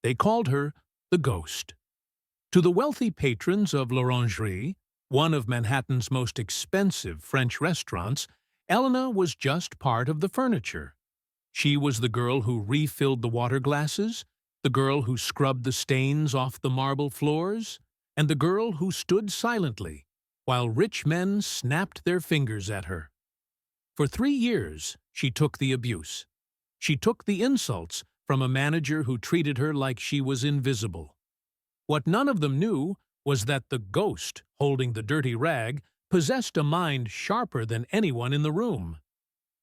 They called her the Ghost. To the wealthy patrons of l'Orangerie, one of Manhattan's most expensive French restaurants, Elena was just part of the furniture. She was the girl who refilled the water glasses, the girl who scrubbed the stains off the marble floors, and the girl who stood silently while rich men snapped their fingers at her. For 3 years, she took the abuse. She took the insults from a manager who treated her like she was invisible. What none of them knew was that the ghost holding the dirty rag possessed a mind sharper than anyone in the room.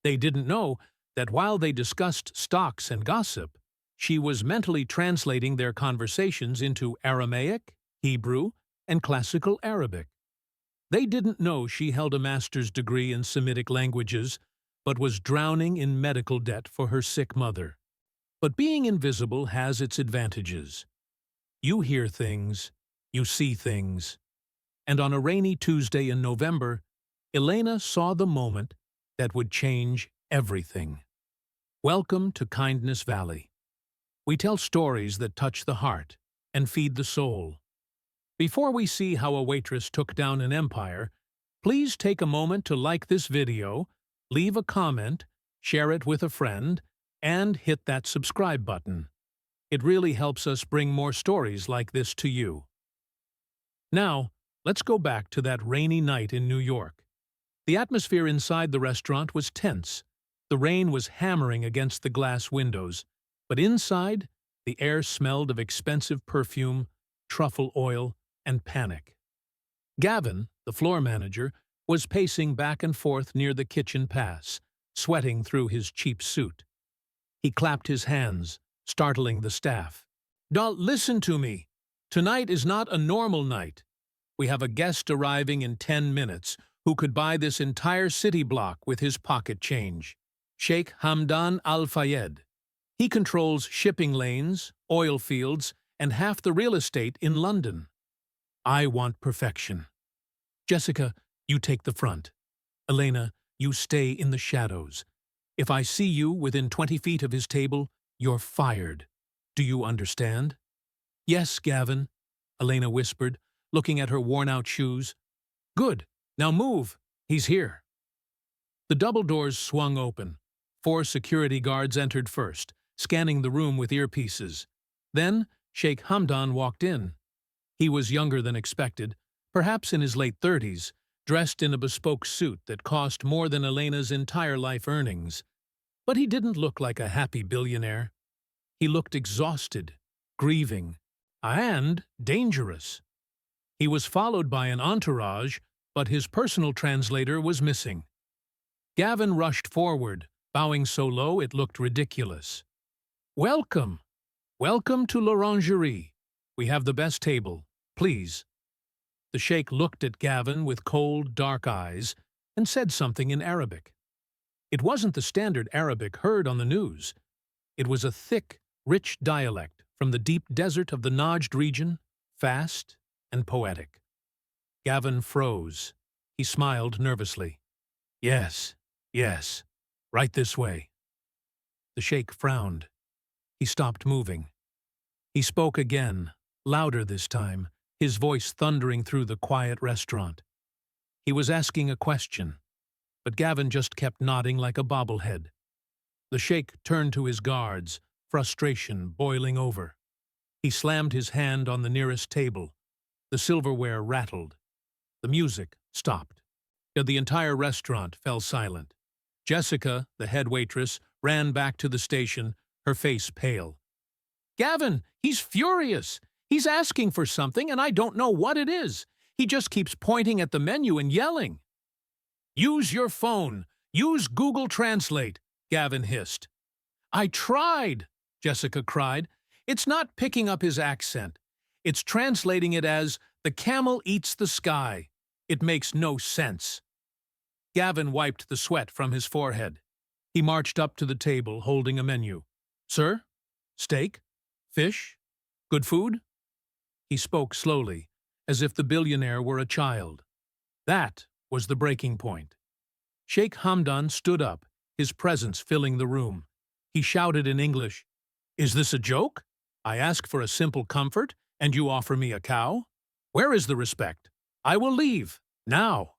They didn't know that while they discussed stocks and gossip, she was mentally translating their conversations into Aramaic, Hebrew, and Classical Arabic. They didn't know she held a master's degree in Semitic languages, but was drowning in medical debt for her sick mother. But being invisible has its advantages. You hear things, you see things. And on a rainy Tuesday in November, Elena saw the moment that would change everything. Welcome to Kindness Valley. We tell stories that touch the heart and feed the soul. Before we see how a waitress took down an empire, please take a moment to like this video, leave a comment, share it with a friend, and hit that subscribe button. It really helps us bring more stories like this to you. Now, let's go back to that rainy night in New York. The atmosphere inside the restaurant was tense. The rain was hammering against the glass windows, but inside, the air smelled of expensive perfume, truffle oil, and panic. Gavin, the floor manager, was pacing back and forth near the kitchen pass, sweating through his cheap suit. He clapped his hands, startling the staff. Listen to me. Tonight is not a normal night. We have a guest arriving in 10 minutes who could buy this entire city block with his pocket change. Sheikh Hamdan Al-Fayed. He controls shipping lanes, oil fields, and half the real estate in London. I want perfection. Jessica, you take the front. Elena, you stay in the shadows. If I see you within 20 feet of his table, you're fired. Do you understand? Yes, Gavin, Elena whispered, looking at her worn-out shoes. Good. Now move. He's here. The double doors swung open. 4 security guards entered first, scanning the room with earpieces. Then, Sheikh Hamdan walked in. He was younger than expected, perhaps in his late 30s, dressed in a bespoke suit that cost more than Elena's entire life earnings. But he didn't look like a happy billionaire. He looked exhausted, grieving, and dangerous. He was followed by an entourage, but his personal translator was missing. Gavin rushed forward, bowing so low it looked ridiculous. Welcome. Welcome to l'Orangerie. We have the best table. Please. The sheikh looked at Gavin with cold, dark eyes and said something in Arabic. It wasn't the standard Arabic heard on the news. It was a thick, rich dialect from the deep desert of the Najd region, fast and poetic. Gavin froze. He smiled nervously. Yes, yes, right this way. The sheikh frowned. He stopped moving. He spoke again, louder this time, his voice thundering through the quiet restaurant. He was asking a question, but Gavin just kept nodding like a bobblehead. The sheikh turned to his guards, frustration boiling over. He slammed his hand on the nearest table. The silverware rattled. The music stopped. The entire restaurant fell silent. Jessica, the head waitress, ran back to the station, her face pale. Gavin, he's furious. He's asking for something, and I don't know what it is. He just keeps pointing at the menu and yelling. Use your phone. Use Google Translate, Gavin hissed. I tried, Jessica cried. It's not picking up his accent. It's translating it as, the camel eats the sky. It makes no sense. Gavin wiped the sweat from his forehead. He marched up to the table, holding a menu. Sir? Steak? Fish? Good food? He spoke slowly, as if the billionaire were a child. That was the breaking point. Sheikh Hamdan stood up, his presence filling the room. He shouted in English, Is this a joke? I ask for a simple comfort, and you offer me a cow? Where is the respect? I will leave, now."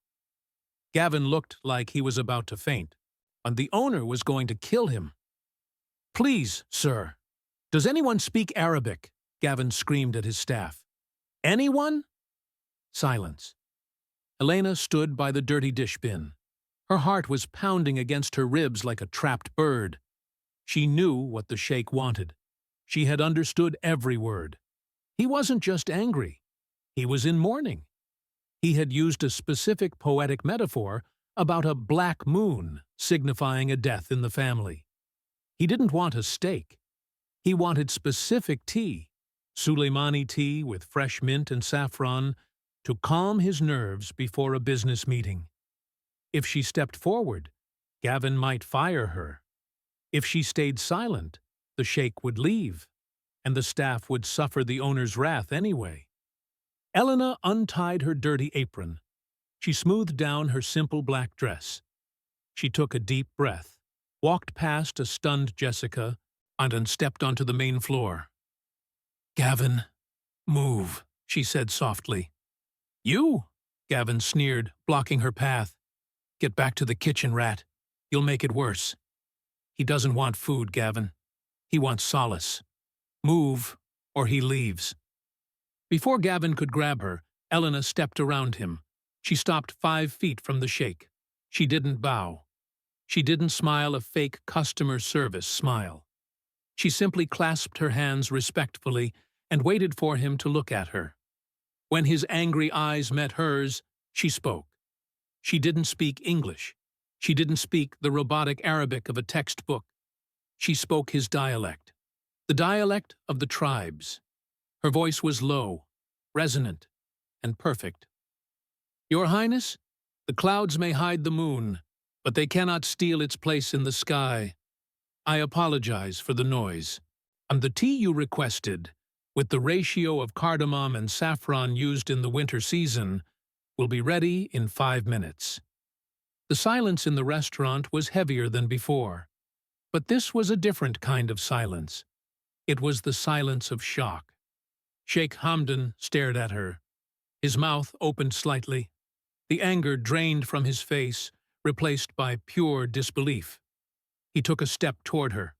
Gavin looked like he was about to faint, and the owner was going to kill him. "Please, sir. Does anyone speak Arabic?" Gavin screamed at his staff. "Anyone?" Silence. Elena stood by the dirty dish bin. Her heart was pounding against her ribs like a trapped bird. She knew what the sheikh wanted. She had understood every word. He wasn't just angry. He was in mourning. He had used a specific poetic metaphor about a black moon signifying a death in the family. He didn't want a steak. He wanted specific tea, Suleimani tea with fresh mint and saffron, to calm his nerves before a business meeting. If she stepped forward, Gavin might fire her. If she stayed silent, the sheikh would leave, and the staff would suffer the owner's wrath anyway. Elena untied her dirty apron. She smoothed down her simple black dress. She took a deep breath, walked past a stunned Jessica, and then stepped onto the main floor. "Gavin, move," she said softly. "You?" Gavin sneered, blocking her path. "Get back to the kitchen, rat. You'll make it worse." "He doesn't want food, Gavin. He wants solace. Move, or he leaves." Before Gavin could grab her, Elena stepped around him. She stopped 5 feet from the sheikh. She didn't bow. She didn't smile a fake customer service smile. She simply clasped her hands respectfully and waited for him to look at her. When his angry eyes met hers, she spoke. She didn't speak English. She didn't speak the robotic Arabic of a textbook. She spoke his dialect, the dialect of the tribes. Her voice was low, resonant, and perfect. "Your Highness, the clouds may hide the moon, but they cannot steal its place in the sky. I apologize for the noise. And the tea you requested, with the ratio of cardamom and saffron used in the winter season, will be ready in 5 minutes." The silence in the restaurant was heavier than before. But this was a different kind of silence. It was the silence of shock. Sheikh Hamdan stared at her. His mouth opened slightly. The anger drained from his face, replaced by pure disbelief. He took a step toward her.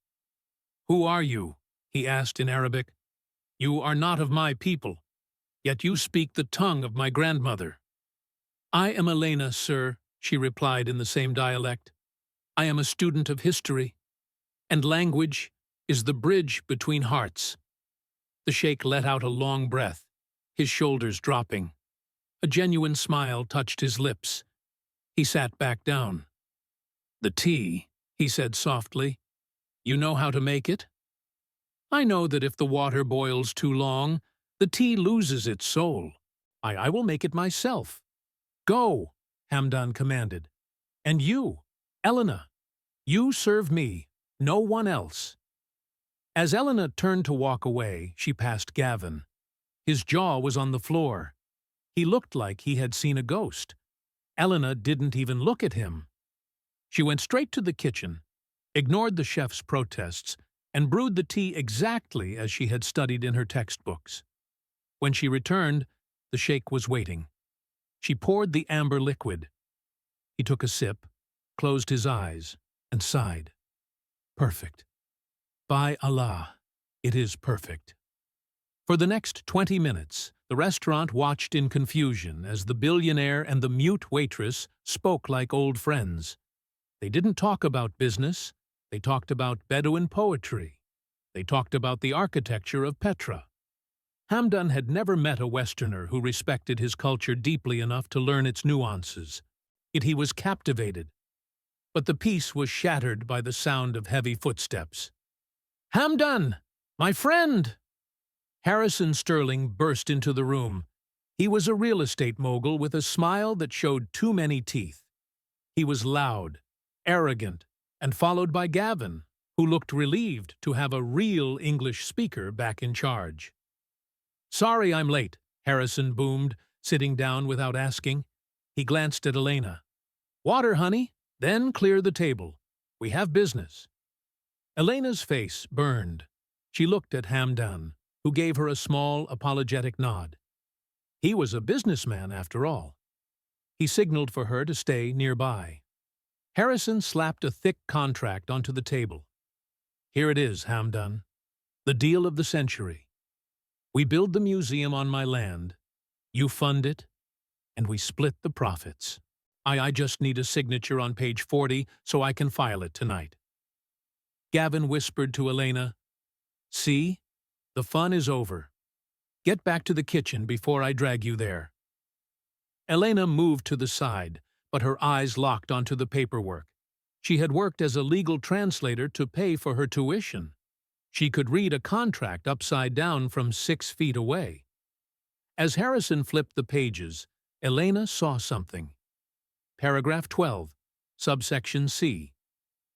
"Who are you?" he asked in Arabic. "You are not of my people, yet you speak the tongue of my grandmother." "I am Elena, sir," she replied in the same dialect. "I am a student of history, and language is the bridge between hearts." The sheikh let out a long breath, his shoulders dropping. A genuine smile touched his lips. He sat back down. "The tea," he said softly. "You know how to make it?" "I know that if the water boils too long, the tea loses its soul. I will make it myself." "Go," Hamdan commanded. "And you, Elena, you serve me, no one else." As Elena turned to walk away, she passed Gavin. His jaw was on the floor. He looked like he had seen a ghost. Elena didn't even look at him. She went straight to the kitchen, ignored the chef's protests, and brewed the tea exactly as she had studied in her textbooks. When she returned, the sheikh was waiting. She poured the amber liquid. He took a sip, closed his eyes, and sighed. "Perfect. By Allah, it is perfect." For the next 20 minutes, the restaurant watched in confusion as the billionaire and the mute waitress spoke like old friends. They didn't talk about business. They talked about Bedouin poetry. They talked about the architecture of Petra. Hamdan had never met a Westerner who respected his culture deeply enough to learn its nuances. Yet he was captivated. But the peace was shattered by the sound of heavy footsteps. "Hamdan! My friend!" Harrison Sterling burst into the room. He was a real estate mogul with a smile that showed too many teeth. He was loud, arrogant, and followed by Gavin, who looked relieved to have a real English speaker back in charge. "Sorry I'm late," Harrison boomed, sitting down without asking. He glanced at Elena. "Water, honey, then clear the table. We have business." Elena's face burned. She looked at Hamdan, who gave her a small, apologetic nod. He was a businessman, after all. He signaled for her to stay nearby. Harrison slapped a thick contract onto the table. Here it is, Hamdan. The deal of the century. We build the museum on my land. You fund it, and we split the profits. I just need a signature on page 40 so I can file it tonight. Gavin whispered to Elena, "See? The fun is over. Get back to the kitchen before I drag you there." Elena moved to the side, but her eyes locked onto the paperwork. She had worked as a legal translator to pay for her tuition. She could read a contract upside down from 6 feet away. As Harrison flipped the pages, Elena saw something. Paragraph 12, subsection C.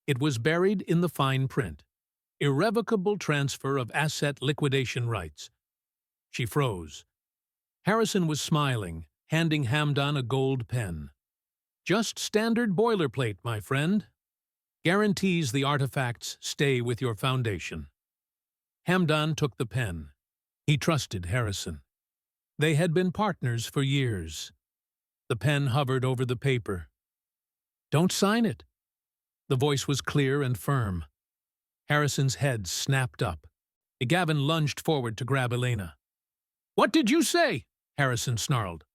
It was buried in the fine print. Irrevocable transfer of asset liquidation rights. She froze. Harrison was smiling, handing Hamdan a gold pen. Just standard boilerplate, my friend. Guarantees the artifacts stay with your foundation. Hamdan took the pen. He trusted Harrison. They had been partners for years. The pen hovered over the paper. "Don't sign it." The voice was clear and firm. Harrison's head snapped up. Gavin lunged forward to grab Elena. "What did you say?" Harrison snarled.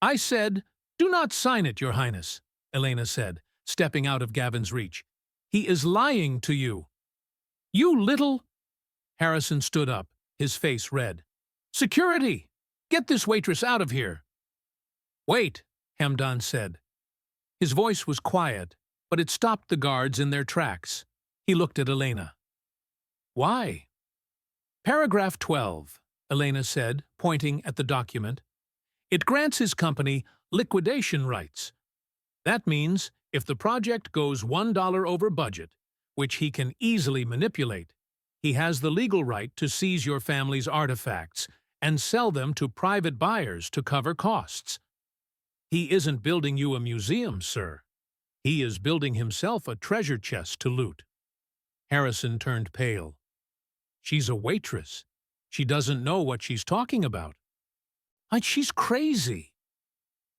"I said, do not sign it, Your Highness," Elena said, stepping out of Gavin's reach. "He is lying to you." "You little—" Harrison stood up, his face red. "Security! Get this waitress out of here!" "Wait," Hamdan said. His voice was quiet, but it stopped the guards in their tracks. He looked at Elena. "Why?" "Paragraph 12, Elena said, pointing at the document. "It grants his company liquidation rights. That means if the project goes $1 over budget, which he can easily manipulate, he has the legal right to seize your family's artifacts and sell them to private buyers to cover costs. He isn't building you a museum, sir. He is building himself a treasure chest to loot." Harrison turned pale. "She's a waitress. She doesn't know what she's talking about." "She's crazy."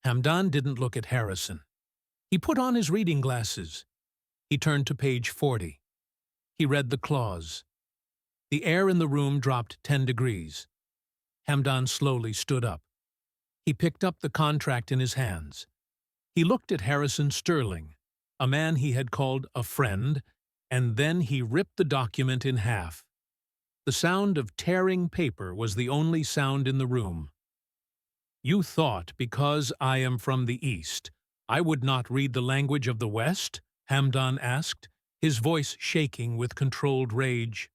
Hamdan didn't look at Harrison. He put on his reading glasses. He turned to page 40. He read the clause. The air in the room dropped 10 degrees. Hamdan slowly stood up. He picked up the contract in his hands. He looked at Harrison Sterling, a man he had called a friend, and then he ripped the document in half. The sound of tearing paper was the only sound in the room. "You thought, because I am from the East, I would not read the language of the West?" Hamdan asked, his voice shaking with controlled rage.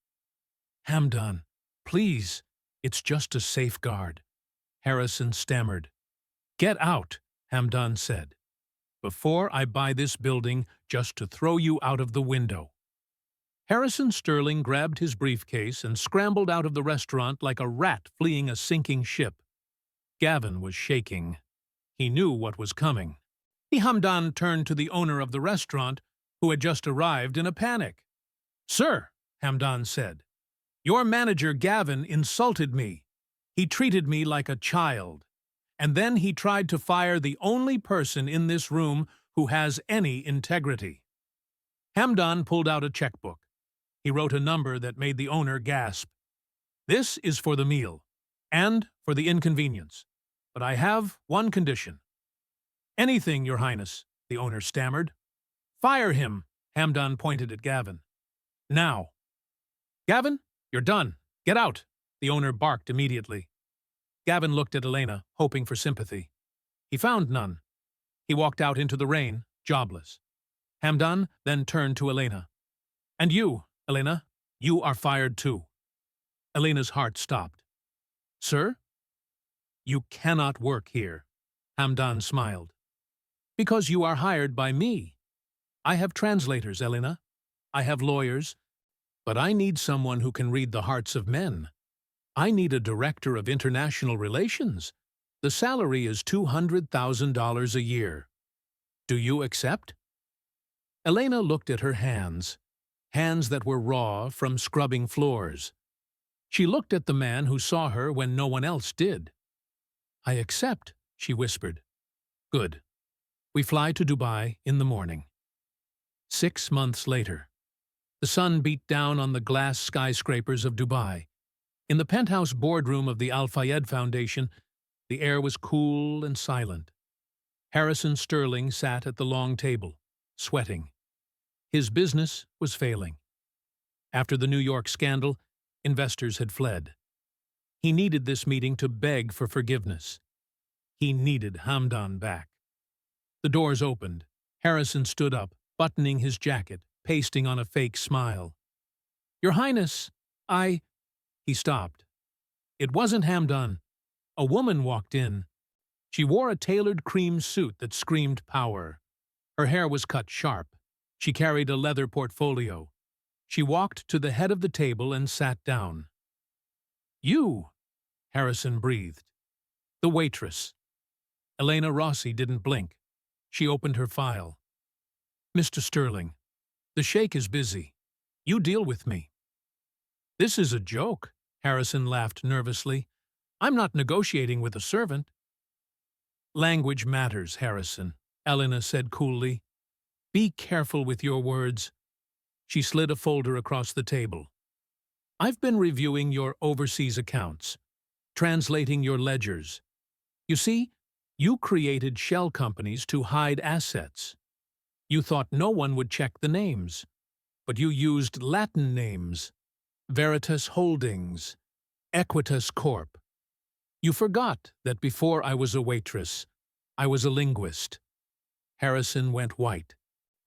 "Hamdan, please, it's just a safeguard," Harrison stammered. "Get out," Hamdan said, "before I buy this building just to throw you out of the window." Harrison Sterling grabbed his briefcase and scrambled out of the restaurant like a rat fleeing a sinking ship. Gavin was shaking. He knew what was coming. Hamdan turned to the owner of the restaurant, who had just arrived in a panic. "Sir," Hamdan said, "your manager Gavin insulted me. He treated me like a child. And then he tried to fire the only person in this room who has any integrity." Hamdan pulled out a checkbook. He wrote a number that made the owner gasp. "This is for the meal, and for the inconvenience. But I have one condition." "Anything, Your Highness," the owner stammered. "Fire him," Hamdan pointed at Gavin. "Now." "Gavin, you're done. Get out," the owner barked immediately. Gavin looked at Elena, hoping for sympathy. He found none. He walked out into the rain, jobless. Hamdan then turned to Elena. "And you, Elena, you are fired too." Elena's heart stopped. "Sir?" "You cannot work here," Hamdan smiled. "Because you are hired by me. I have translators, Elena. I have lawyers. But I need someone who can read the hearts of men. I need a director of international relations. The salary is $200,000 a year. Do you accept?" Elena looked at her hands that were raw from scrubbing floors. She looked at the man who saw her when no one else did. "I accept," she whispered. "Good. We fly to Dubai in the morning." 6 months later. The sun beat down on the glass skyscrapers of Dubai. In the penthouse boardroom of the Al Fayed Foundation, the air was cool and silent. Harrison Sterling sat at the long table, sweating. His business was failing. After the New York scandal, investors had fled. He needed this meeting to beg for forgiveness. He needed Hamdan back. The doors opened. Harrison stood up, buttoning his jacket, pasting on a fake smile. "Your Highness, He stopped. It wasn't Hamdan. A woman walked in. She wore a tailored cream suit that screamed power. Her hair was cut sharp. She carried a leather portfolio. She walked to the head of the table and sat down. "You," Harrison breathed. "The waitress." Elena Rossi didn't blink. She opened her file. "Mr. Sterling, the sheikh is busy. You deal with me." "This is a joke," Harrison laughed nervously. "I'm not negotiating with a servant." "Language matters, Harrison," Elena said coolly. "Be careful with your words." She slid a folder across the table. "I've been reviewing your overseas accounts, translating your ledgers. You see, you created shell companies to hide assets. You thought no one would check the names, but you used Latin names: Veritas Holdings, Equitas Corp. You forgot that before I was a waitress, I was a linguist." Harrison went white.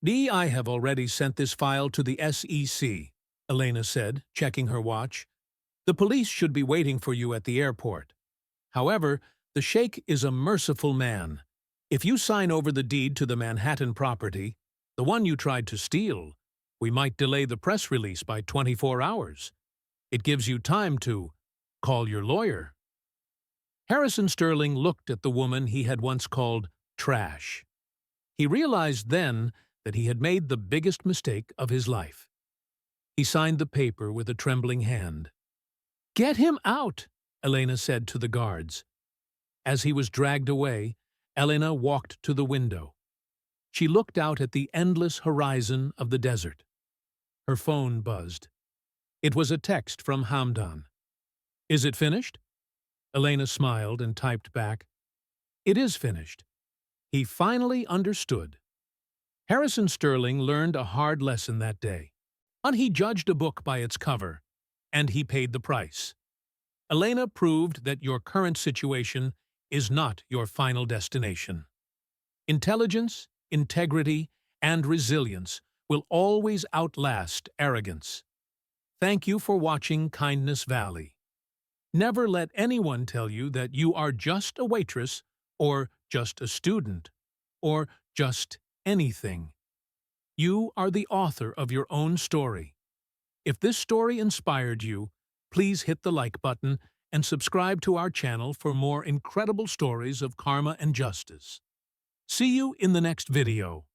"I have already sent this file to the SEC," Elena said, checking her watch. "The police should be waiting for you at the airport. However, the sheikh is a merciful man. If you sign over the deed to the Manhattan property, the one you tried to steal, we might delay the press release by 24 hours. It gives you time to call your lawyer." Harrison Sterling looked at the woman he had once called trash. He realized then that he had made the biggest mistake of his life. He signed the paper with a trembling hand. "Get him out," Elena said to the guards. As he was dragged away, Elena walked to the window. She looked out at the endless horizon of the desert. Her phone buzzed. It was a text from Hamdan. "Is it finished?" Elena smiled and typed back, "It is finished." He finally understood. Harrison Sterling learned a hard lesson that day. He judged a book by its cover, and he paid the price. Elena proved that your current situation is not your final destination. Intelligence, integrity, and resilience will always outlast arrogance. Thank you for watching Kindness Valley. Never let anyone tell you that you are just a waitress, or just a student, or just anything. You are the author of your own story. If this story inspired you, please hit the like button and subscribe to our channel for more incredible stories of karma and justice. See you in the next video.